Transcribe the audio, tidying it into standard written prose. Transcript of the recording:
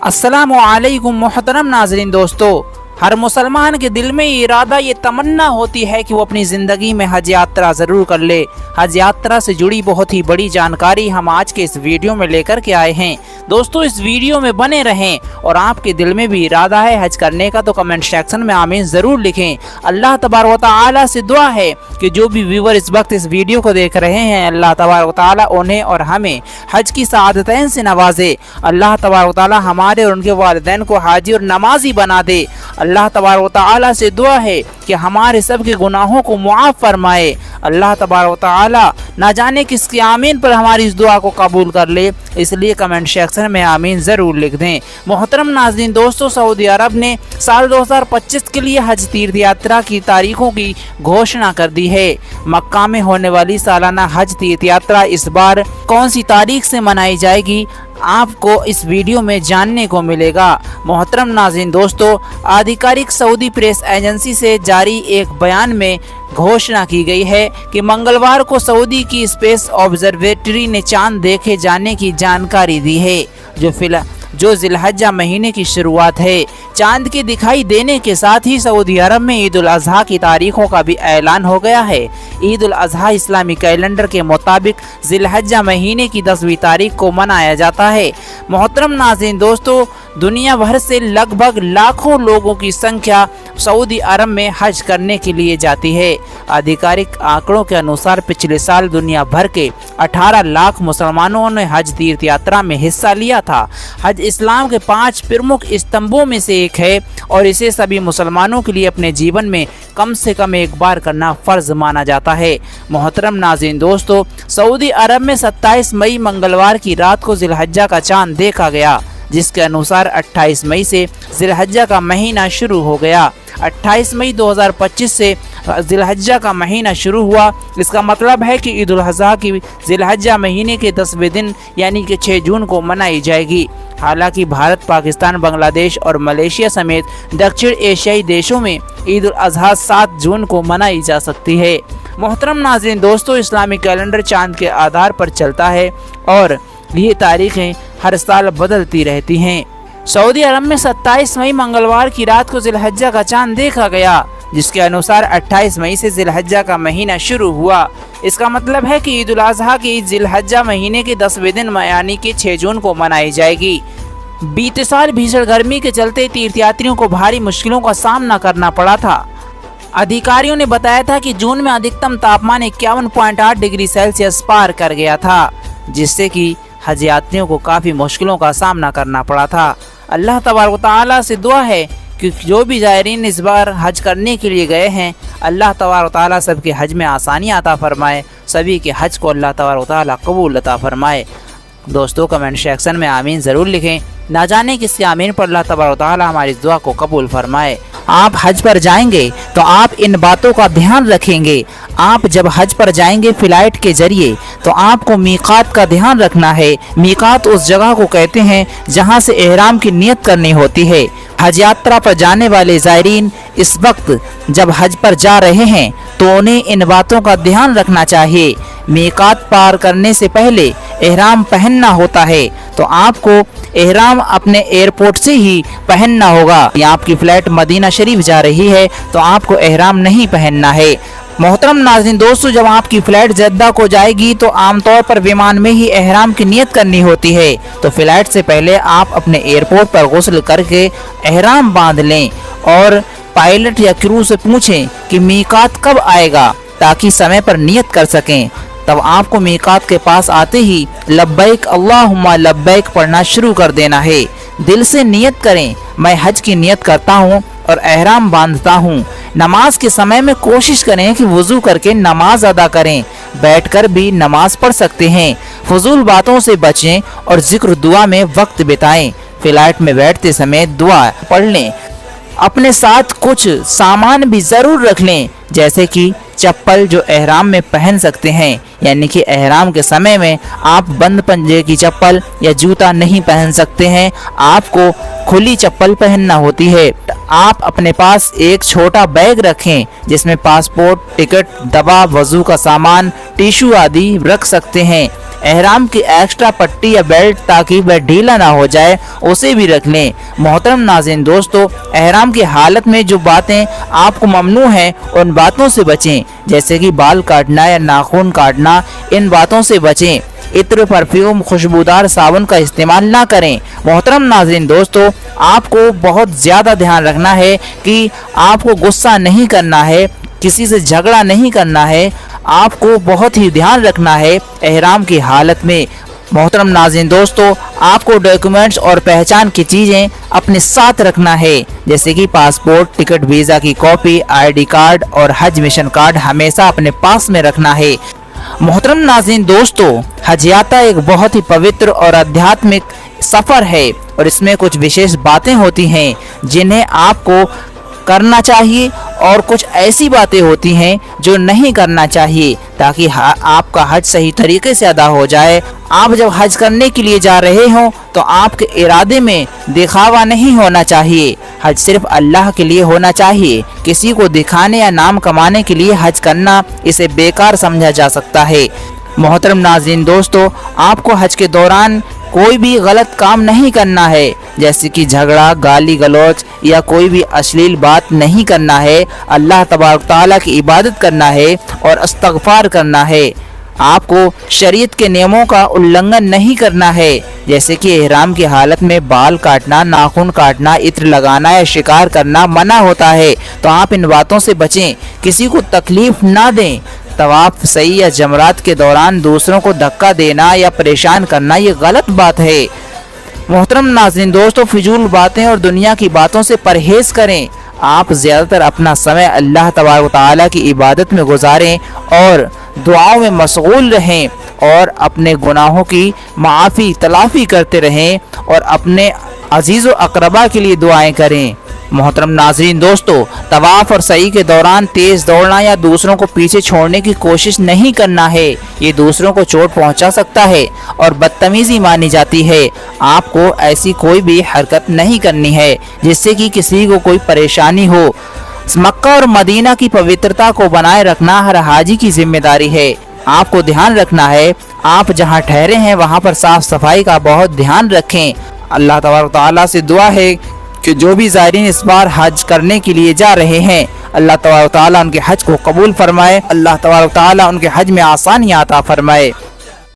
अस्सलामु अलैकुम मोहतरम नाज़रीन दोस्तों, हर मुसलमान के दिल में इरादा ये तमन्ना होती है कि वो अपनी ज़िंदगी में हज यात्रा ज़रूर कर ले। हज यात्रा से जुड़ी बहुत ही बड़ी जानकारी हम आज के इस वीडियो में लेकर के आए हैं। दोस्तों, इस वीडियो में बने रहें और आपके दिल में भी इरादा है हज करने का तो कमेंट सेक्शन में आमीन ज़रूर लिखें। अल्लाह तबारक व तआला से दुआ है कि जो भी व्यूवर इस वक्त इस वीडियो को देख रहे हैं, अल्लाह तबारक व तआला उन्हें और हमें हज की सआदतैन से नवाजे। अल्लाह तबारक व तआला हमारे और उनके वालिदैन को हाजी और नमाजी बना दे। अल्लाह तबारक व तआला से दुआ है कि हमारे सब के गुनाहों को मुआफ़ फरमाए। अल्लाह तबारक व तआला ना जाने किसके आमीन पर हमारी इस दुआ को कबूल कर ले, इसलिए कमेंट सेक्शन में आमीन ज़रूर लिख दें। मोहतरम नाज़रीन दोस्तों, सऊदी अरब ने साल 2025 के लिए हज तीर्थ यात्रा की तारीखों की घोषणा कर दी है। मक्का में होने वाली सालाना हज तीर्थ यात्रा इस बार कौन सी तारीख से मनाई जाएगी, आपको इस वीडियो में जानने को मिलेगा। मोहतरम नाज़रीन दोस्तों, आधिकारिक सऊदी प्रेस एजेंसी से जारी एक बयान में घोषणा की गई है कि मंगलवार को सऊदी की स्पेस ऑब्जर्वेटरी ने चांद देखे जाने की जानकारी दी है, जो जिलहज्जा महीने की शुरुआत है। चांद के दिखाई देने के साथ ही सऊदी अरब में ईद उल अज़हा की तारीखों का भी ऐलान हो गया है। ईद उल अज़हा इस्लामी कैलेंडर के मुताबिक जिलहज्जा महीने की 10वीं तारीख को मनाया जाता है। मोहतरम नाज़रीन दोस्तों, दुनिया भर से लगभग लाखों लोगों की संख्या सऊदी अरब में हज करने के लिए जाती है। आधिकारिक आंकड़ों के अनुसार पिछले साल दुनिया भर के 18 लाख मुसलमानों ने हज तीर्थ यात्रा में हिस्सा लिया था। हज इस्लाम के 5 प्रमुख स्तंभों में से एक है और इसे सभी मुसलमानों के लिए अपने जीवन में कम से कम एक बार करना फ़र्ज माना जाता है। मोहतरम नाज़रीन दोस्तों, सऊदी अरब में 27 मई मंगलवार की रात को जिलहज्जा का चांद देखा गया, जिसके अनुसार 28 मई से जिलहज्जा का महीना शुरू हो गया। 28 मई 2025 से जिलहज्जा का महीना शुरू हुआ। इसका मतलब है कि ईद उल अज़हा की जिलहज्जा महीने के 10वें दिन यानी कि 6 जून को मनाई जाएगी। हालांकि भारत, पाकिस्तान, बांग्लादेश और मलेशिया समेत दक्षिण एशियाई देशों में ईद उल अज़हा 7 जून को मनाई जा सकती है। मोहतरम नाज़रीन दोस्तों, इस्लामी कैलेंडर चांद के आधार पर चलता है और ये तारीखें हर साल बदलती रहती हैं। सऊदी अरब में 27 मई मंगलवार की रात को जिलहज्जा का चांद देखा गया, जिसके अनुसार 28 मई से जिलहज्जा का महीना शुरू हुआ। इसका मतलब है कि ईद उल अज़हा की जिलहज्जा महीने के 10वें दिन यानी कि 6 जून को मनाई जाएगी। बीते साल भीषण गर्मी के चलते तीर्थयात्रियों को भारी मुश्किलों का सामना करना पड़ा था। अधिकारियों ने बताया था कि जून में अधिकतम तापमान 51.8 डिग्री सेल्सियस पार कर गया था, जिससे कि हज यात्रियों को काफ़ी मुश्किलों का सामना करना पड़ा था। अल्लाह तबारक व तआला से दुआ है कि जो भी ज़ायरीन इस बार हज करने के लिए गए हैं, अल्लाह तबारक व तआला सबके हज में आसानी अता फरमाए, सभी के हज को अल्लाह तबारक व तआला कबूल अता फरमाए। दोस्तों, कमेंट सेक्शन में आमीन ज़रूर लिखें। ना जाने किसके आमीन पर अल्लाह तबारक व तआला हमारी इस दुआ को कबूल फरमाए। आप हज पर जाएंगे तो आप इन बातों का ध्यान रखेंगे। आप जब हज पर जाएंगे फ़्लाइट के ज़रिए तो आपको मीक़ात का ध्यान रखना है। मीक़ात उस जगह को कहते हैं जहां से एहराम की नियत करनी होती है। हज यात्रा पर जाने वाले ज़ायरीन इस वक्त जब हज पर जा रहे हैं तो उन्हें इन बातों का ध्यान रखना चाहिए। मीक़ात पार करने से पहले एहराम पहनना होता है, तो आपको एहराम अपने एयरपोर्ट से ही पहनना होगा। या आपकी फ़्लाइट मदीना शरीफ जा रही है तो आपको एहराम नहीं पहनना है। मोहतरम नाज़रीन दोस्तों, जब आपकी फ़्लाइट जद्दा को जाएगी तो आमतौर पर विमान में ही एहराम की नियत करनी होती है, तो फ़्लाइट से पहले आप अपने एयरपोर्ट पर गुस्ल करके एहराम बांध लें और पायलट या क्रू से पूछें कि मीक़ात कब आएगा, ताकि समय पर नियत कर सकें। तब आपको मीक़ात के पास आते ही लब्बैक अल्लाहुम्मा लब्बैक पढ़ना शुरू कर देना है। दिल से नियत करें, मैं हज की नियत करता हूँ और एहराम बांधता हूँ। नमाज के समय में कोशिश करें कि वज़ू करके नमाज अदा करें। बैठकर भी नमाज पढ़ सकते हैं। फजूल बातों से बचें और जिक्र दुआ में वक्त बिताएं। फ़्लाइट में बैठते समय दुआ पढ़ लें। अपने साथ कुछ सामान भी ज़रूर रख लें, जैसे कि चप्पल जो एहराम में पहन सकते हैं, यानी कि एहराम के समय में आप बंद पंजे की चप्पल या जूता नहीं पहन सकते हैं, आपको खुली चप्पल पहनना होती है। आप अपने पास एक छोटा बैग रखें जिसमें पासपोर्ट, टिकट, दवा, वज़ू का सामान, टिश्यू आदि रख सकते हैं। احرام کی ایکسٹرا پٹی یا بیلٹ تاکہ وہ ڈھیلا نہ ہو جائے اسے بھی رکھ لیں۔ محترم ناظرین دوستو، احرام کی حالت میں جو باتیں آپ کو ممنوع ہیں ان باتوں سے بچیں، جیسے کہ بال کاٹنا یا ناخن کاٹنا، ان باتوں سے بچیں۔ عطر، پرفیوم، خوشبودار صابن کا استعمال نہ کریں۔ محترم ناظرین دوستو، آپ کو بہت زیادہ دھیان رکھنا ہے کہ آپ کو غصہ نہیں کرنا ہے، کسی سے جھگڑا نہیں کرنا ہے، آپ کو بہت ہی دھیان رکھنا ہے احرام کی حالت میں۔ محترم ناظرین دوستو، آپ کو ڈاکیومنٹس اور پہچان کی چیزیں اپنے ساتھ رکھنا ہے، جیسے کہ پاسپورٹ، ٹکٹ، ویزا کی کاپی، آئی ڈی کارڈ اور حج مشن کارڈ ہمیشہ اپنے پاس میں رکھنا ہے۔ محترم ناظرین دوستو، حج یاترا ایک بہت ہی پوتر اور آدھیاتمک سفر ہے، اور اس میں کچھ وشیش باتیں ہوتی ہیں جنہیں آپ کو کرنا چاہیے، اور کچھ ایسی باتیں ہوتی ہیں جو نہیں کرنا چاہیے تاکہ آپ کا حج صحیح طریقے سے ادا ہو جائے۔ آپ جب حج کرنے کے لیے جا رہے ہوں تو آپ کے ارادے میں دکھاوا نہیں ہونا چاہیے۔ حج صرف اللہ کے لیے ہونا چاہیے۔ کسی کو دکھانے یا نام کمانے کے لیے حج کرنا، اسے بیکار سمجھا جا سکتا ہے۔ محترم ناظرین دوستو، آپ کو حج کے دوران کوئی بھی غلط کام نہیں کرنا ہے، جیسے کہ جھگڑا، گالی گلوچ یا کوئی بھی اشلیل بات نہیں کرنا ہے۔ اللہ تبارک تعالیٰ کی عبادت کرنا ہے اور استغفار کرنا ہے۔ آپ کو شریعت کے نیموں کا النگھن نہیں کرنا ہے، جیسے کہ احرام کی حالت میں بال کاٹنا، ناخن کاٹنا، عطر لگانا یا شکار کرنا منع ہوتا ہے، تو آپ ان باتوں سے بچیں، کسی کو تکلیف نہ دیں۔ طواف، سعی یا جمرات کے دوران دوسروں کو دھکا دینا یا پریشان کرنا یہ غلط بات ہے۔ محترم ناظرین دوستو، فضول باتیں اور دنیا کی باتوں سے پرہیز کریں۔ آپ زیادہ تر اپنا سمے اللہ تبارک و تعالیٰ کی عبادت میں گزاریں اور دعاؤں میں مشغول رہیں، اور اپنے گناہوں کی معافی تلافی کرتے رہیں، اور اپنے عزیز و اقربا کے لیے دعائیں کریں۔ محترم ناظرین دوستو، طواف اور سعی کے دوران تیز دوڑنا یا دوسروں کو پیچھے چھوڑنے کی کوشش نہیں کرنا ہے، یہ دوسروں کو چوٹ پہنچا سکتا ہے اور بدتمیزی مانی جاتی ہے۔ آپ کو ایسی کوئی بھی حرکت نہیں کرنی ہے جس سے کہ کسی کو کوئی پریشانی ہو۔ مکہ اور مدینہ کی پوترتا کو بنائے رکھنا ہر حاجی کی ذمہ داری ہے۔ آپ کو دھیان رکھنا ہے، آپ جہاں ٹھہرے ہیں وہاں پر صاف صفائی کا بہت دھیان رکھیں۔ اللہ تبارک تعالیٰ سے دعا ہے کہ جو بھی زائرین اس بار حج کرنے کے لیے جا رہے ہیں، اللہ تبارک تعالیٰ ان کے حج کو قبول فرمائے، اللہ تبارک تعالیٰ ان کے حج میں آسانیاں عطا فرمائے۔